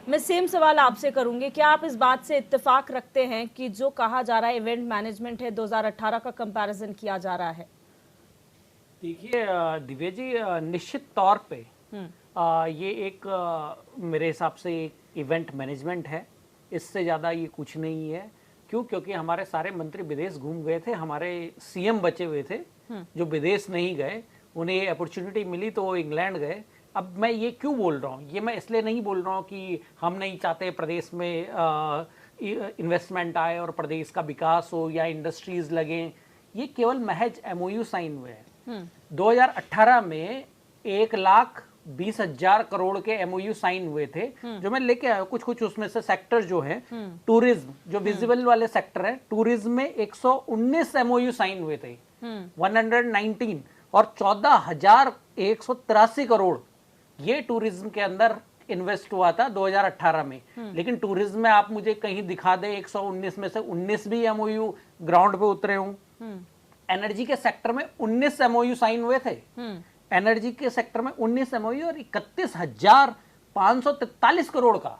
मैं सेम सवाल आपसे करूंगी, क्या आप इस बात से इत्तेफाक रखते हैं कि जो कहा जा रहा है इवेंट मैनेजमेंट है 2018 का कंपैरिजन किया जा रहा है? देखिए दिव्या जी, निश्चित तौर पे ये एक मेरे हिसाब से एक इवेंट मैनेजमेंट है। इससे ज़्यादा ये कुछ नहीं है। क्यों? क्योंकि हमारे सारे मंत्री विदेश घूम गए थे, हमारे सीएम बचे हुए थे जो विदेश नहीं गए, उन्हें ये अपॉर्चुनिटी मिली तो वो इंग्लैंड गए। अब मैं ये क्यों बोल रहा हूँ? ये मैं इसलिए नहीं बोल रहा हूँ कि हम नहीं चाहते प्रदेश में इन्वेस्टमेंट आए और प्रदेश का विकास हो या इंडस्ट्रीज लगें। ये केवल महज एमओयू साइन हुए हैं। 2018 में 1,20,000 करोड़ के एमओयू साइन हुए थे, जो मैं लेके आया। कुछ कुछ उसमें से सेक्टर जो है, टूरिज्म जो विजिबल वाले सेक्टर है, टूरिज्म में 119 एमओयू साइन हुए थे, 119, और 14,183 करोड़ ये टूरिज्म के अंदर इन्वेस्ट हुआ था 2018 में। लेकिन टूरिज्म में आप मुझे कहीं दिखा दें 119 में से 19 भी एमओयू ग्राउंड पे उतरे हूं। एनर्जी के सेक्टर में 19 एमओयू साइन हुए थे। एनर्जी के सेक्टर में 19 एमओयू और 31,543 करोड़ का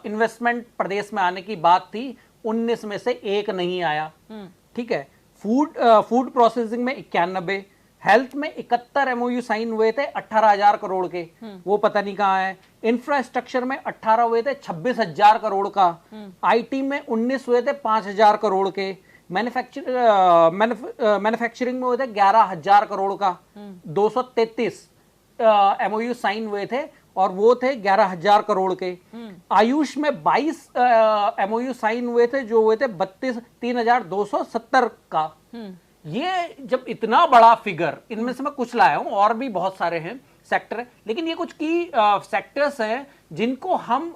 इन्वेस्टमेंट प्रदेश में आने की बात थी। 19 में से एक नहीं आया। ठीक है। फूड प्रोसेसिंग में 91, हेल्थ में 71 एमओयू साइन हुए थे 18,000 करोड़ के, वो पता नहीं कहाँ है। इंफ्रास्ट्रक्चर में 18 हुए थे 26,000 करोड़ का। आईटी में 19 हुए थे 5,000 करोड़ के। मैन्युफैक्चरिंग में हुए थे 11,000 करोड़ का। 233 एमओयू साइन हुए थे और वो थे 11,000 करोड़ के। आयुष में 22 एमओयू साइन हुए थे, जो हुए थे 3,270 का। ये जब इतना बड़ा फिगर, इनमें से मैं कुछ लाया हूं, और भी बहुत सारे हैं सेक्टर, लेकिन ये कुछ की सेक्टर्स हैं जिनको हम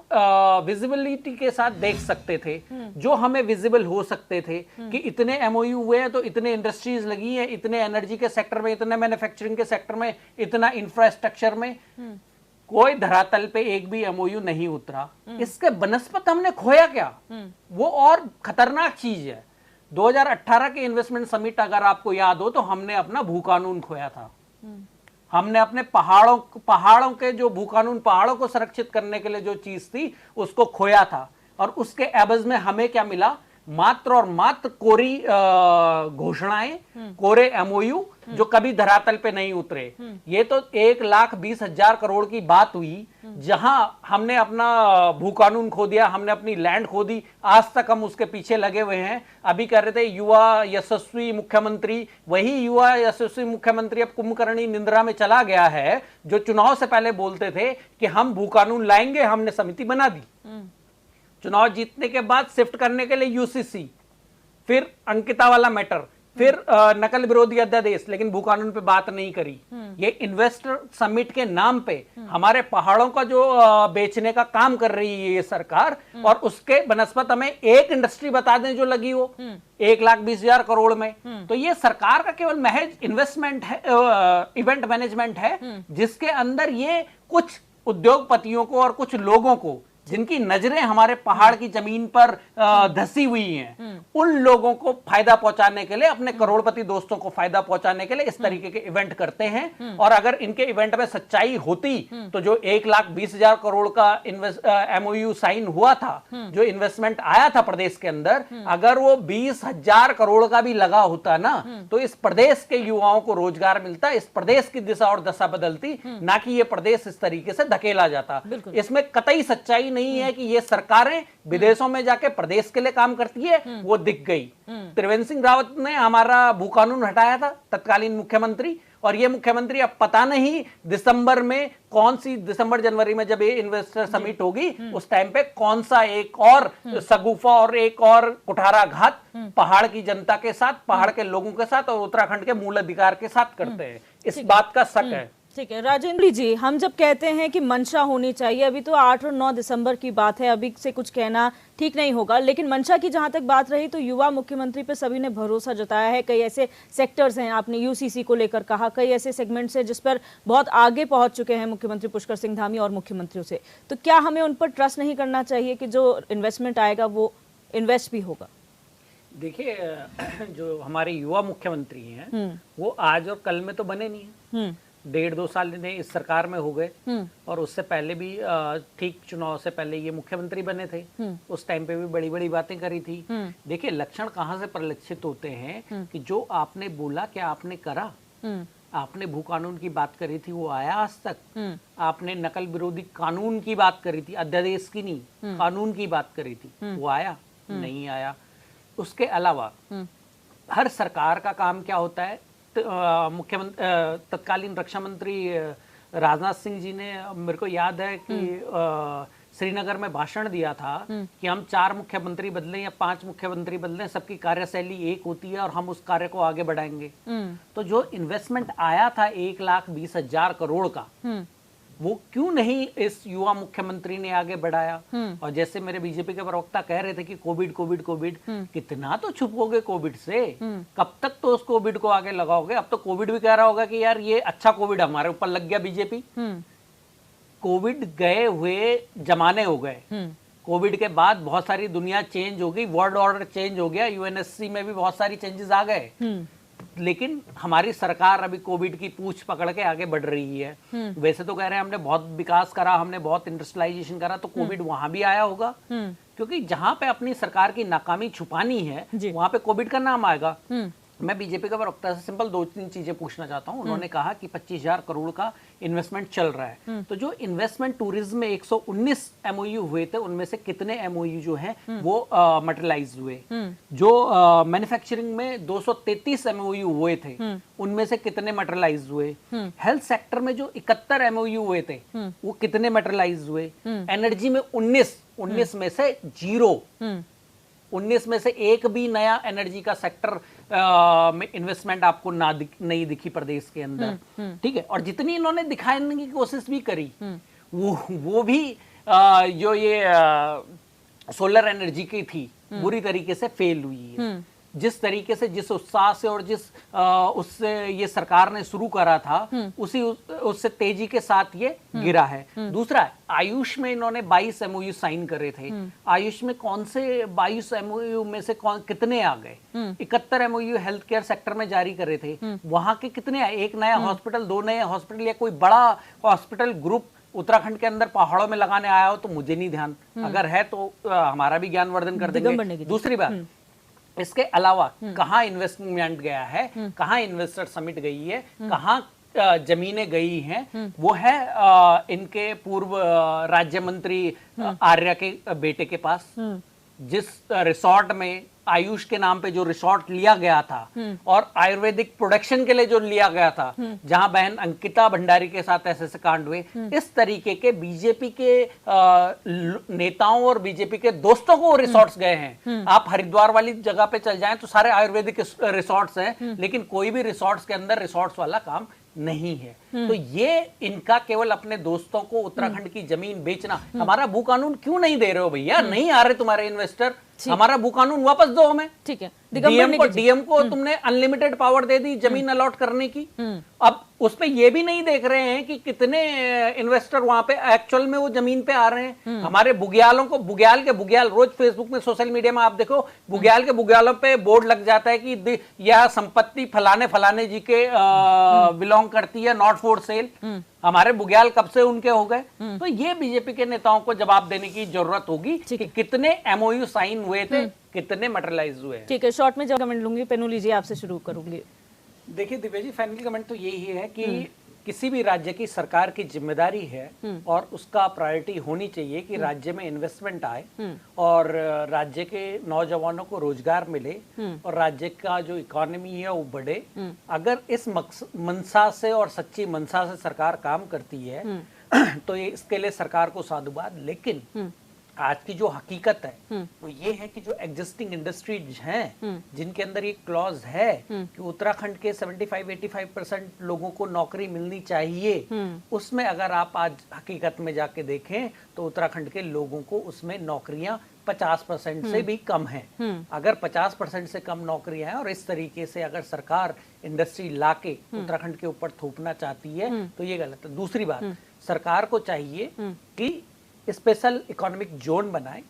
विजिबिलिटी के साथ देख सकते थे, जो हमें विजिबल हो सकते थे कि इतने एमओयू हुए हैं तो इतने इंडस्ट्रीज लगी हैं, इतने एनर्जी के सेक्टर में, इतने मैन्युफैक्चरिंग के सेक्टर में, इतना इंफ्रास्ट्रक्चर में। कोई धरातल पे एक भी एमओयू नहीं उतरा। इसके बनस्पत हमने खोया क्या? वो और खतरनाक चीज है। 2018 के इन्वेस्टमेंट समिट अगर आपको याद हो तो हमने अपना भू कानून खोया था। हमने अपने पहाड़ों के जो भू कानून, पहाड़ों को संरक्षित करने के लिए जो चीज थी उसको खोया था। और उसके एवज में हमें क्या मिला? मात्र और मात्र कोरी घोषणाएं, कोरे एमओयू जो कभी धरातल पे नहीं उतरे। ये तो 1,20,000 करोड़ की बात हुई, जहां हमने अपना भू कानून खो दिया, हमने अपनी लैंड खो दी। आज तक हम उसके पीछे लगे हुए हैं। अभी कह रहे थे युवा यशस्वी मुख्यमंत्री, वही युवा यशस्वी मुख्यमंत्री अब कुंभकर्णी निंद्रा में चला गया है, जो चुनाव से पहले बोलते थे कि हम भू कानून लाएंगे। हमने समिति बना दी, चुनाव जीतने के बाद शिफ्ट करने के लिए यूसीसी, फिर अंकिता वाला मैटर, फिर नकल विरोधी अध्यादेश, लेकिन भू कानून पे बात नहीं करी। ये इन्वेस्टर समिट के नाम पे हमारे पहाड़ों का जो बेचने का काम कर रही है ये सरकार, और उसके बनस्पत हमें एक इंडस्ट्री बता दें जो लगी हो 1,20,000 करोड़ में। तो ये सरकार का केवल महज इन्वेस्टमेंट है, इवेंट मैनेजमेंट है, जिसके अंदर ये कुछ उद्योगपतियों को और कुछ लोगों को, जिनकी नजरें हमारे पहाड़ की जमीन पर धसी हुई हैं, उन लोगों को फायदा पहुंचाने के लिए, अपने करोड़पति दोस्तों को फायदा पहुंचाने के लिए इस तरीके के इवेंट करते हैं। और अगर इनके इवेंट में सच्चाई होती तो जो 1,20,000 करोड़ का एमओयू साइन हुआ था, जो इन्वेस्टमेंट आया था प्रदेश के अंदर, अगर वो 20,000 करोड़ का भी लगा होता ना, तो इस प्रदेश के युवाओं को रोजगार मिलता, इस प्रदेश की दिशा और दशा बदलती, ना कि ये प्रदेश इस तरीके से धकेला जाता। इसमें कतई सच्चाई नहीं है कि ये सरकारें विदेशों में जाके प्रदेश के लिए काम करती है, वो दिख गई। त्रिवेंद्र सिंह रावत ने हमारा भू कानून हटाया था, तत्कालीन मुख्यमंत्री, और ये मुख्यमंत्री अब पता नहीं दिसंबर में कौन सी, दिसंबर जनवरी में जब ये इन्वेस्टर समिट होगी, उस टाइम पे कौन सा एक और सगुफा और एक और कुठाराघात पहाड़ की जनता के साथ, पहाड़ के लोगों के साथ और उत्तराखंड के मूल अधिकार के साथ करते हैं। इस बात का शक है। ठीक है राजेंद्र जी, हम जब कहते हैं कि मंशा होनी चाहिए, अभी तो 8 और 9 दिसंबर की बात है, अभी से कुछ कहना ठीक नहीं होगा, लेकिन मंशा की जहां तक बात रही तो युवा मुख्यमंत्री पे सभी ने भरोसा जताया है। कई ऐसे सेक्टर्स हैं, आपने यूसीसी को लेकर कहा, कई ऐसे सेगमेंट्स हैं जिस पर बहुत आगे पहुंच चुके हैं मुख्यमंत्री पुष्कर सिंह धामी और मुख्यमंत्रियों से। तो क्या हमें उन पर ट्रस्ट नहीं करना चाहिए कि जो इन्वेस्टमेंट आएगा वो इन्वेस्ट भी होगा? देखिए, जो हमारे युवा मुख्यमंत्री हैं वो आज और कल में तो बने नहीं है। 1.5-2 साल इन्हें इस सरकार में हो गए और उससे पहले भी ठीक चुनाव से पहले ये मुख्यमंत्री बने थे। उस टाइम पे भी बड़ी बड़ी बातें करी थी। देखिए लक्षण कहाँ से परिलक्षित होते हैं कि जो आपने बोला क्या आपने करा। आपने भू कानून की बात करी थी, वो आया आज तक? आपने नकल विरोधी कानून की बात करी थी, अध्यादेश की नहीं, कानून की बात करी थी, वो आया? नहीं आया। उसके अलावा हर सरकार का काम क्या होता है? मुख्यमंत्री तत्कालीन रक्षा मंत्री राजनाथ सिंह जी ने, मेरे को याद है कि श्रीनगर में भाषण दिया था कि हम 4 मुख्यमंत्री बदलें या 5 मुख्यमंत्री बदलें, सबकी कार्यशैली एक होती है और हम उस कार्य को आगे बढ़ाएंगे। तो जो इन्वेस्टमेंट आया था 1,20,000 करोड़ का, वो क्यों नहीं इस युवा मुख्यमंत्री ने आगे बढ़ाया? और जैसे मेरे बीजेपी के प्रवक्ता कह रहे थे कि कोविड कोविड कोविड, कितना तो छुपोगे कोविड से? कब तक तो उस कोविड को आगे लगाओगे? अब तो कोविड भी कह रहा होगा कि यार ये अच्छा कोविड हमारे ऊपर लग गया बीजेपी। कोविड गए हुए जमाने हो गए। कोविड के बाद बहुत सारी दुनिया चेंज हो गई, वर्ल्ड ऑर्डर चेंज हो गया, यूएनएससी में भी बहुत सारी चेंजेस आ गए। लेकिन हमारी सरकार अभी कोविड की पूंछ पकड़ के आगे बढ़ रही है। वैसे तो कह रहे हैं हमने बहुत विकास करा, हमने बहुत इंडस्ट्रियलाइजेशन करा, तो कोविड वहां भी आया होगा, क्योंकि जहां पे अपनी सरकार की नाकामी छुपानी है वहां पे कोविड का नाम आएगा। मैं बीजेपी का प्रवक्ता से सिंपल 2-3 चीजें पूछना चाहता हूं। उन्होंने कहा कि 25,000 करोड़ का इन्वेस्टमेंट चल रहा है, तो जो इन्वेस्टमेंट टूरिज्म में 119 एमओयू हुए थे, उनमें से कितने एमओयू जो हैं वो मटेरियलाइज हुए? जो मैन्युफैक्चरिंग में 233 एमओयू हुए थे, उनमें से कितने मटेरियलाइज हुए? हेल्थ सेक्टर में जो 71 एमओयू हुए थे, वो कितने मटेरियलाइज हुए? एनर्जी में 19 में से 0, 19 में से एक भी नया एनर्जी का सेक्टर में इन्वेस्टमेंट आपको नहीं दिखी प्रदेश के अंदर। ठीक है, और जितनी इन्होंने दिखाने की कोशिश भी करी, वो भी जो ये सोलर एनर्जी की थी, बुरी तरीके से फेल हुई है। जिस तरीके से, जिस उत्साह से और जिस उससे ये सरकार ने शुरू करा था, उससे तेजी के साथ ये गिरा है। दूसरा, आयुष में इन्होंने 22 एमओयू साइन करे थे। आयुष में कौन से 22 एमओयू में से कितने आ गए? 71 एमओयू हेल्थ केयर सेक्टर में जारी करे थे, वहां के कितने आए? एक नया हॉस्पिटल, 2 नए हॉस्पिटल या कोई बड़ा हॉस्पिटल ग्रुप उत्तराखंड के अंदर पहाड़ों में लगाने आया हो तो मुझे नहीं ध्यान, अगर है तो हमारा भी ज्ञानवर्धन कर देंगे। दूसरी बात, इसके अलावा कहाँ इन्वेस्टमेंट गया है, कहाँ इन्वेस्टर समिट गई है, कहाँ जमीनें गई हैं? वो है इनके पूर्व राज्य मंत्री आर्या के बेटे के पास। जिस रिसोर्ट में आयुष के नाम पे जो रिसोर्ट लिया गया था और आयुर्वेदिक प्रोडक्शन के लिए जो लिया गया था, जहां बहन अंकिता भंडारी के साथ ऐसे कांड हुए, इस तरीके के बीजेपी के नेताओं और बीजेपी के दोस्तों को रिसोर्ट्स गए हैं। आप हरिद्वार वाली जगह पे चल जाएं तो सारे आयुर्वेदिक रिसोर्ट्स हैं, लेकिन कोई भी रिसोर्ट्स के अंदर रिसोर्ट्स वाला काम नहीं है। तो ये इनका केवल अपने दोस्तों को उत्तराखंड की जमीन बेचना। हमारा भू कानून क्यों नहीं दे रहे हो भैया? नहीं आ रहे तुम्हारे इन्वेस्टर, हमारा भू कानून वापस दो हमें। ठीक है, डीएम को तुमने अनलिमिटेड पावर दे दी जमीन अलॉट करने की। अब उस पे ये भी नहीं देख रहे हैं कि कितने इन्वेस्टर वहां पे एक्चुअल में वो जमीन पे आ रहे हैं। हमारे बुग्यालों को, बुग्याल रोज फेसबुक में, सोशल मीडिया में आप देखो, बुग्याल के बुग्यालों पे बोर्ड लग जाता है कि यह संपत्ति फलाने जी के बिलोंग करती है, नॉट फॉर सेल। हमारे बुग्याल कब से उनके हो गए? तो ये बीजेपी के नेताओं को जवाब देने की जरूरत होगी कि कितने एमओयू साइन हुए थे, कितने मटेरियलाइज हुए। ठीक है, शॉर्ट में जब कमेंट लूंगी, पेनू लीजिए, आपसे शुरू करूंगी। देखिए दिव्या जी, फाइनल कमेंट तो यही है कि किसी भी राज्य की सरकार की जिम्मेदारी है और उसका प्रायोरिटी होनी चाहिए कि राज्य में इन्वेस्टमेंट आए और राज्य के नौजवानों को रोजगार मिले और राज्य का जो इकोनॉमी है वो बढ़े। अगर इस मनसा से और सच्ची मनसा से सरकार काम करती है तो ये इसके लिए सरकार को साधुवाद। लेकिन आज की जो हकीकत है वो ये है कि जो एग्जिस्टिंग इंडस्ट्रीज हैं, जिनके अंदर ये क्लॉज है कि उत्तराखंड के 75-85% लोगों को नौकरी मिलनी चाहिए, उसमें अगर आप आज हकीकत में जाके देखें तो उत्तराखंड के लोगों को उसमें नौकरियां 50% से भी कम है। अगर 50% से कम नौकरियां हैं और इस तरीके से अगर सरकार इंडस्ट्री लाके उत्तराखंड के ऊपर थोपना चाहती है तो ये गलत है। दूसरी बात, सरकार को चाहिए कि स्पेशल इकोनॉमिक जोन बनाए,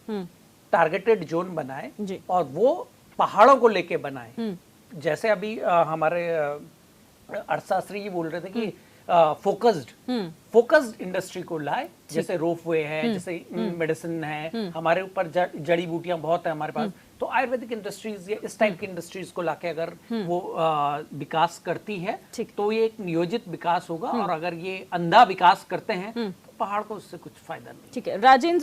टारगेटेड जोन बनाए और वो पहाड़ों को लेके बनाए। जैसे अभी हमारे अर्थशास्त्री जी बोल रहे थे कि फोकस्ड इंडस्ट्री को लाए, जैसे रोपवे है, जैसे मेडिसिन है, हमारे ऊपर जड़ी बूटियां बहुत है हमारे पास, तो आयुर्वेदिक इंडस्ट्रीज या इस टाइप की इंडस्ट्रीज को लाके अगर वो विकास करती है तो ये एक नियोजित विकास होगा, और अगर ये अंधा विकास करते हैं तो पहाड़ को उससे कुछ फायदा नहीं। ठीक है राजेंद्र।